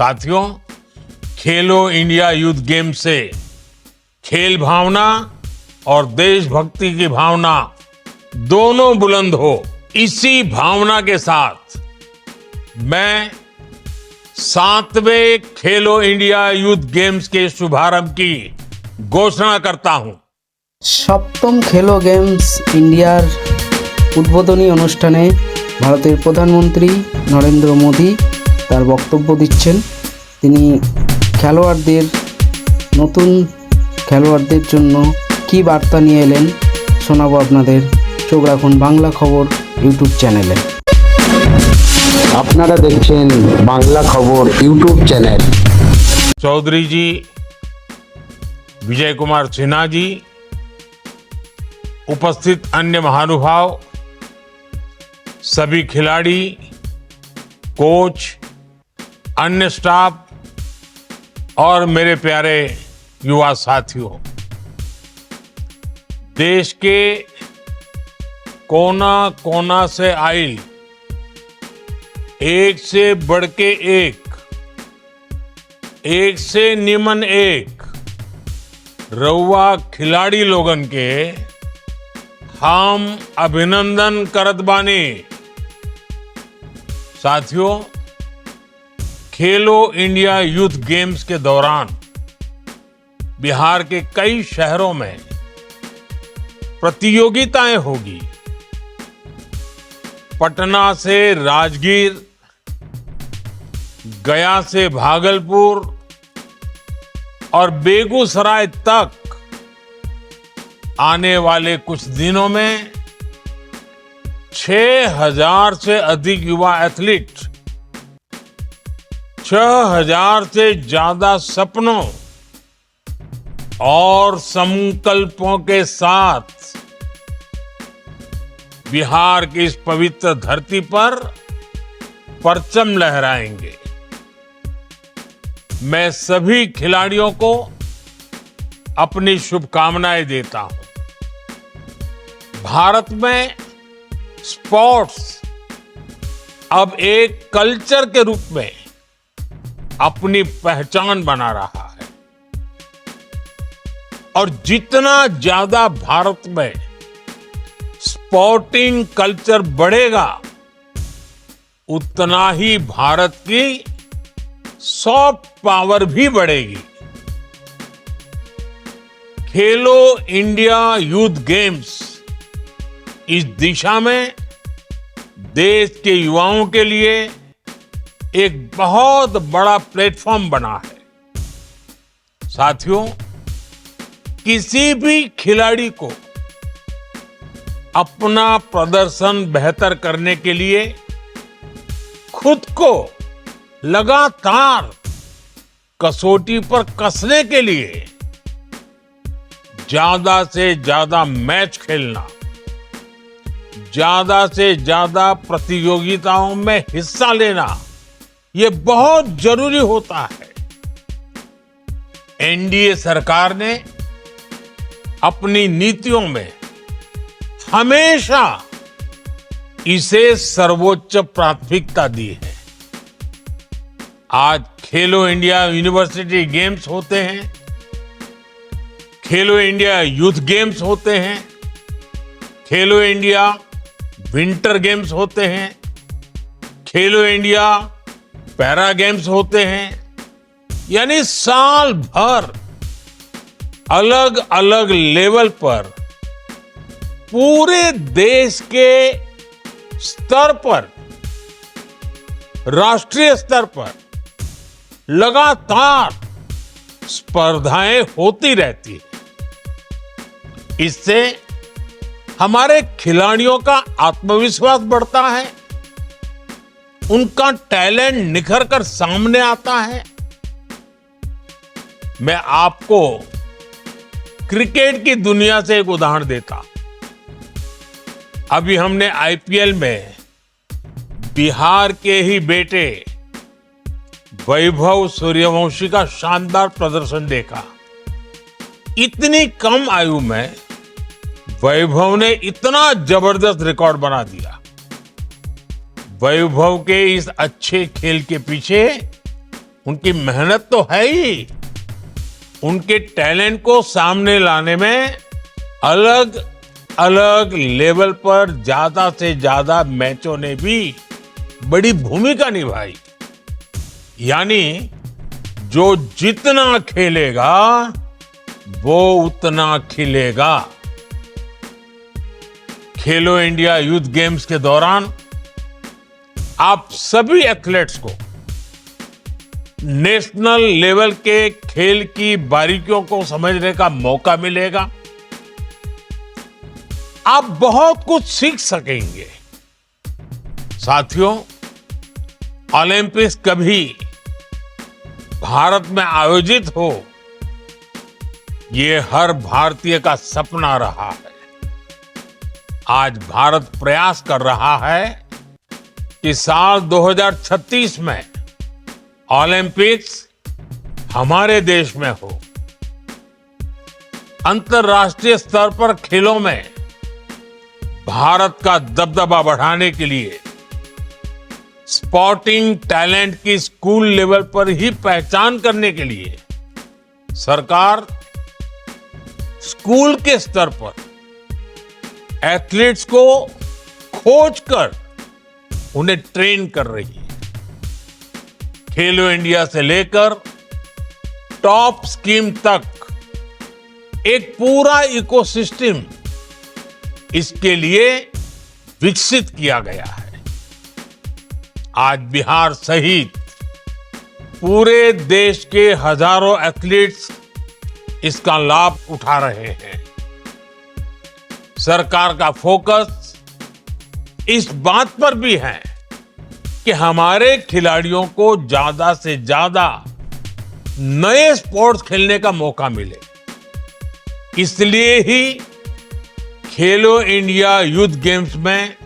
साथियों, खेलो India youth game से खेल भावना और देशभक्ति की भावना दोनों बुलंद हो, इसी भावना के साथ मैं 7वें खेलो इंडिया यूथ गेम्स के शुभारंभ की घोषणा करता हूं। সপ্তম খেলো গেমস ইন্ডিয়ার উদ্বোধনী অনুষ্ঠানে ভারতের প্রধানমন্ত্রী নরেন্দ্র মোদী তার বক্তব্য দিচ্ছেন। তিনি খেলোয়াড়দের নতুন খেলোয়াড়দের জন্য কী বার্তা নিয়ে এলেন শোনাবো আপনাদের। চোখ রাখুন বাংলা খবর ইউটিউব চ্যানেলে। আপনারা দেখছেন বাংলা খবর ইউটিউব চ্যানেল। चौधरी जी, विजय कुमार सिन्हा जी, उपस्थित अन्य महानुभाव, सभी खिलाड़ी, कोच, अन्य स्टाफ और मेरे प्यारे युवा साथियों, देश के कोना कोना से आई एक से बढ़ के एक से निमन एक रउआ खिलाड़ी लोगन के हम अभिनंदन करत बानी। साथियों, खेलो इंडिया यूथ गेम्स के दौरान बिहार के कई शहरों में प्रतियोगिताएं होगी। पटना से राजगीर, गया से भागलपुर और बेगूसराय तक आने वाले कुछ दिनों में 6,000 से अधिक युवा एथलीट, 6,000 से ज्यादा सपनों और संकल्पों के साथ बिहार की इस पवित्र धरती पर परचम लहराएंगे। मैं सभी खिलाड़ियों को अपनी शुभकामनाएं देता हूं। भारत में स्पोर्ट्स अब एक कल्चर के रूप में अपनी पहचान बना रहा है और जितना ज्यादा भारत में स्पोर्टिंग कल्चर बढ़ेगा, उतना ही भारत की सॉफ्ट पावर भी बढ़ेगी। खेलो इंडिया यूथ गेम्स इस दिशा में देश के युवाओं के लिए एक बहुत बड़ा प्लेटफॉर्म बना है। साथियों, किसी भी खिलाड़ी को अपना प्रदर्शन बेहतर करने के लिए खुद को लगातार कसौटी पर कसने के लिए ज्यादा से ज्यादा मैच खेलना, ज्यादा से ज्यादा प्रतियोगिताओं में हिस्सा लेना, ये बहुत जरूरी होता है। एनडीए सरकार ने अपनी नीतियों में हमेशा इसे सर्वोच्च प्राथमिकता दी है। आज खेलो इंडिया यूनिवर्सिटी गेम्स होते हैं, खेलो इंडिया यूथ गेम्स होते हैं, खेलो इंडिया विंटर गेम्स होते हैं, खेलो इंडिया पैरा गेम्स होते हैं, यानी साल भर अलग अलग लेवल पर पूरे देश के स्तर पर, राष्ट्रीय स्तर पर लगातार स्पर्धाएं होती रहती है। इससे हमारे खिलाड़ियों का आत्मविश्वास बढ़ता है, उनका टैलेंट निखर कर सामने आता है। मैं आपको क्रिकेट की दुनिया से एक उदाहरण देता। अभी हमने आईपीएल में बिहार के ही बेटे वैभव सूर्यवंशी का शानदार प्रदर्शन देखा। इतनी कम आयु में वैभव ने इतना जबरदस्त रिकॉर्ड बना दिया। वैभव के इस अच्छे खेल के पीछे उनकी मेहनत तो है ही, उनके टैलेंट को सामने लाने में अलग अलग लेवल पर ज्यादा से ज्यादा मैचों ने भी बड़ी भूमिका निभाई। यानी जो जितना खेलेगा वो उतना खिलेगा। खेलो इंडिया यूथ गेम्स के दौरान आप सभी एथलीट्स को नेशनल लेवल के खेल की बारीकियों को समझने का मौका मिलेगा। आप बहुत कुछ सीख सकेंगे। साथियों, ओलंपिक्स कभी भारत में आयोजित हो, ये हर भारतीय का सपना रहा है। आज भारत प्रयास कर रहा है कि साल 2036 में ओलंपिक्स हमारे देश में हो। अंतर्राष्ट्रीय स्तर पर खेलों में भारत का दबदबा बढ़ाने के लिए स्पोर्टिंग टैलेंट की स्कूल लेवल पर ही पहचान करने के लिए सरकार स्कूल के स्तर पर एथलीट्स को खोजकर उन्हें ट्रेन कर रही है। खेलो इंडिया से लेकर टॉप स्कीम तक एक पूरा इकोसिस्टम इसके लिए विकसित किया गया है। आज बिहार सहित पूरे देश के हजारों एथलीट्स इसका लाभ उठा रहे हैं। सरकार का फोकस इस बात पर भी है कि हमारे खिलाड़ियों को ज्यादा से ज्यादा नए स्पोर्ट्स खेलने का मौका मिले। इसलिए ही खेलो इंडिया यूथ गेम्स में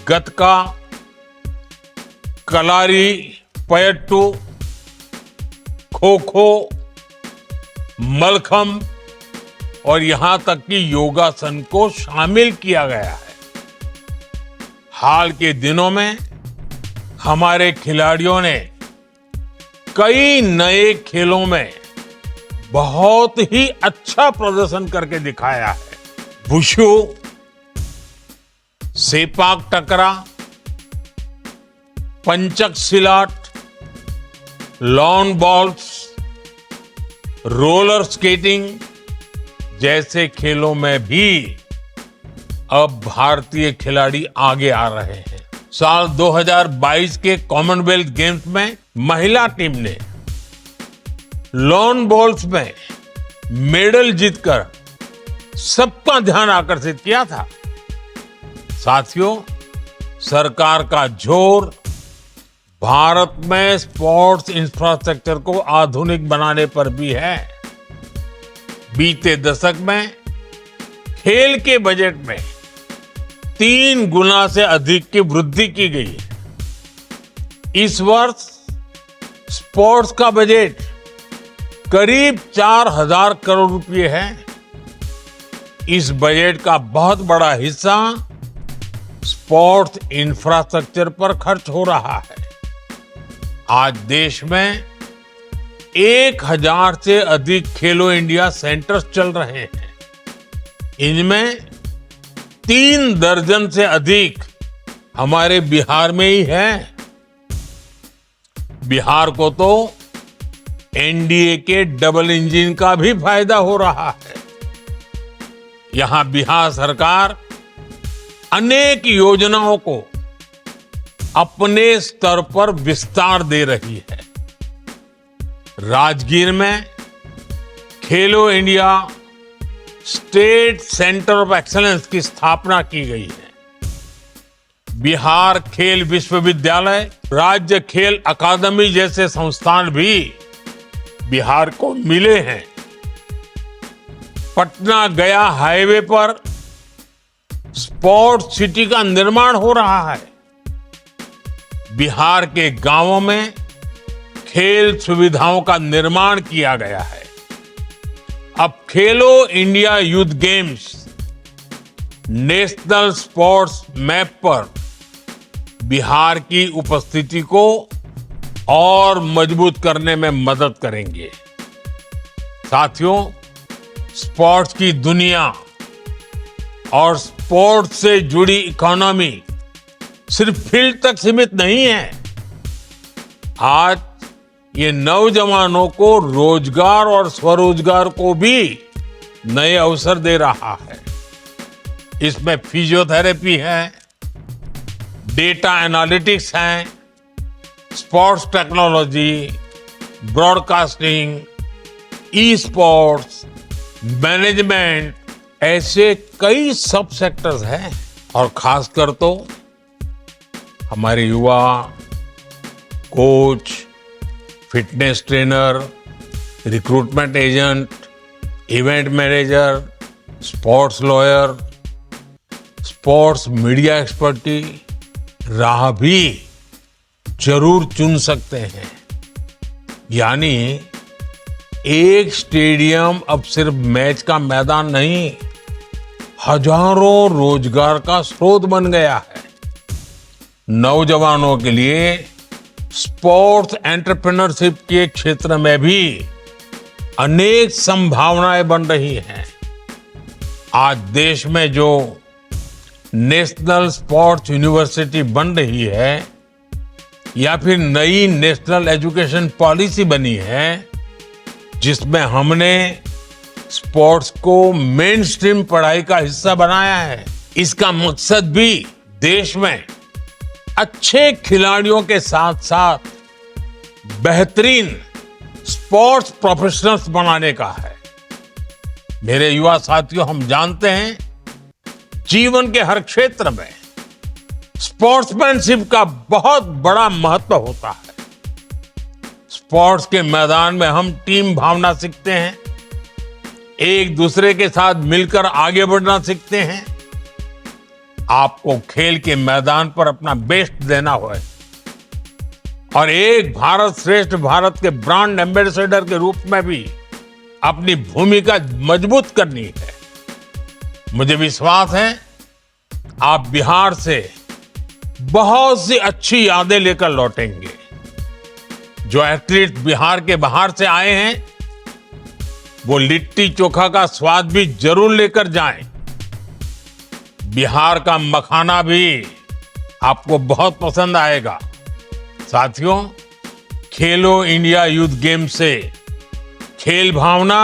गतका, कलारी पयट्टू, खो खो, मलखम और यहां तक कि योगासन को शामिल किया गया है। हाल के दिनों में हमारे खिलाड़ियों ने कई नए खेलों में बहुत ही अच्छा प्रदर्शन करके दिखाया है। वुशु, सेपाक टकरा, पंचक सिलाट, लॉन बॉल्स, रोलर स्केटिंग जैसे खेलों में भी अब भारतीय खिलाड़ी आगे आ रहे हैं। साल 2022 के कॉमनवेल्थ गेम्स में महिला टीम ने लॉन बॉल्स में मेडल जीतकर सबका ध्यान आकर्षित किया था। साथियों, सरकार का जोर भारत में स्पोर्ट्स इंफ्रास्ट्रक्चर को आधुनिक बनाने पर भी है। बीते दशक में खेल के बजट में 3 गुना से अधिक की वृद्धि की गई है। इस वर्ष स्पोर्ट्स का बजट करीब 4,000 करोड़ रुपए है। इस बजट का बहुत बड़ा हिस्सा स्पोर्ट्स इंफ्रास्ट्रक्चर पर खर्च हो रहा है। आज देश में 1,000 से अधिक खेलो इंडिया सेंटर्स चल रहे हैं। इनमें 3 दर्जन से अधिक हमारे बिहार में ही है। बिहार को तो एनडीए के डबल इंजन का भी फायदा हो रहा है। यहां बिहार सरकार अनेक योजनाओं को अपने स्तर पर विस्तार दे रही है। राजगीर में खेलो India state centre of excellence की स्थापना की गई है। बिहार खेल विश्वविद्यालय, राज्य खेल अकादमी जैसे संस्थान भी बिहार को मिले हैं। पटना गया हाईवे पर स्पोर्ट्स सिटी का निर्माण हो रहा है। बिहार के गांवों में खेल सुविधाओं का निर्माण किया गया है। अब खेलो India youth games national sports map पर बिहार की उपस्थिति को और मजबूत करने में मदद करेंगे। साथियों, स्पोर्ट्स की दुनिया और स्पोर्ट्स से जुड़ी इकोनॉमी सिर्फ फील्ड तक सीमित नहीं है। आज ये नौजवानों को रोजगार और स्वरोजगार को भी नए अवसर दे रहा है। इसमें फिजियोथेरेपी है, डेटा एनालिटिक्स है, sports technology, broadcasting, e sports, management, ऐसे कई सब सेक्टर्स हैं। और खासकर तो हमारे युवा coach, fitness trainer, recruitment agent, event manager, sports lawyer, sports media expertise राह भी जरूर चुन सकते हैं। यानी एक स्टेडियम अब सिर्फ मैच का मैदान नहीं, हजारों रोजगार का स्रोत बन गया है। नौजवानों के लिए स्पोर्ट्स एंटरप्रेन्योरशिप के क्षेत्र में भी अनेक संभावनाएं बन रही हैं। आज देश में जो नेशनल स्पोर्ट्स यूनिवर्सिटी बन रही है या फिर नई नेशनल एजुकेशन पॉलिसी बनी है, जिसमें हमने स्पोर्ट्स को मेन स्ट्रीम पढ़ाई का हिस्सा बनाया है, इसका मकसद भी देश में अच्छे खिलाड़ियों के साथ साथ बेहतरीन स्पोर्ट्स प्रोफेशनल्स बनाने का है। मेरे युवा साथियों, हम जानते हैं जीवन के हर क्षेत्र में स्पोर्ट्समैनशिप का बहुत बड़ा महत्व होता है। स्पोर्ट्स के मैदान में हम टीम भावना सीखते हैं, एक दूसरे के साथ मिलकर आगे बढ़ना सीखते हैं। आपको खेल के मैदान पर अपना बेस्ट देना होगा और एक भारत श्रेष्ठ भारत के ब्रांड एम्बेसडर के रूप में भी अपनी भूमिका मजबूत करनी है। मुझे विश्वास है आप बिहार से बहुत सी अच्छी यादें लेकर लौटेंगे। जो एथलीट बिहार के बाहर से आए हैं, वो लिट्टी चोखा का स्वाद भी जरूर लेकर जाएं। बिहार का मखाना भी आपको बहुत पसंद आएगा। साथियों, खेलो इंडिया यूथ गेम से खेल भावना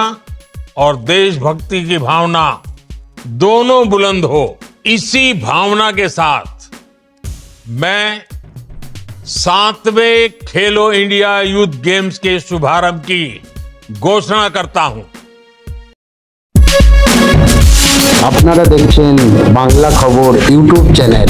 और देशभक्ति की भावना दोनों बुलंद हो, इसी भावना के साथ मैं 7वें खेलो इंडिया यूथ गेम्स के शुभारंभ की घोषणा करता हूं। আপনারা দেখছেন বাংলা খবর ইউটিউব চ্যানেল।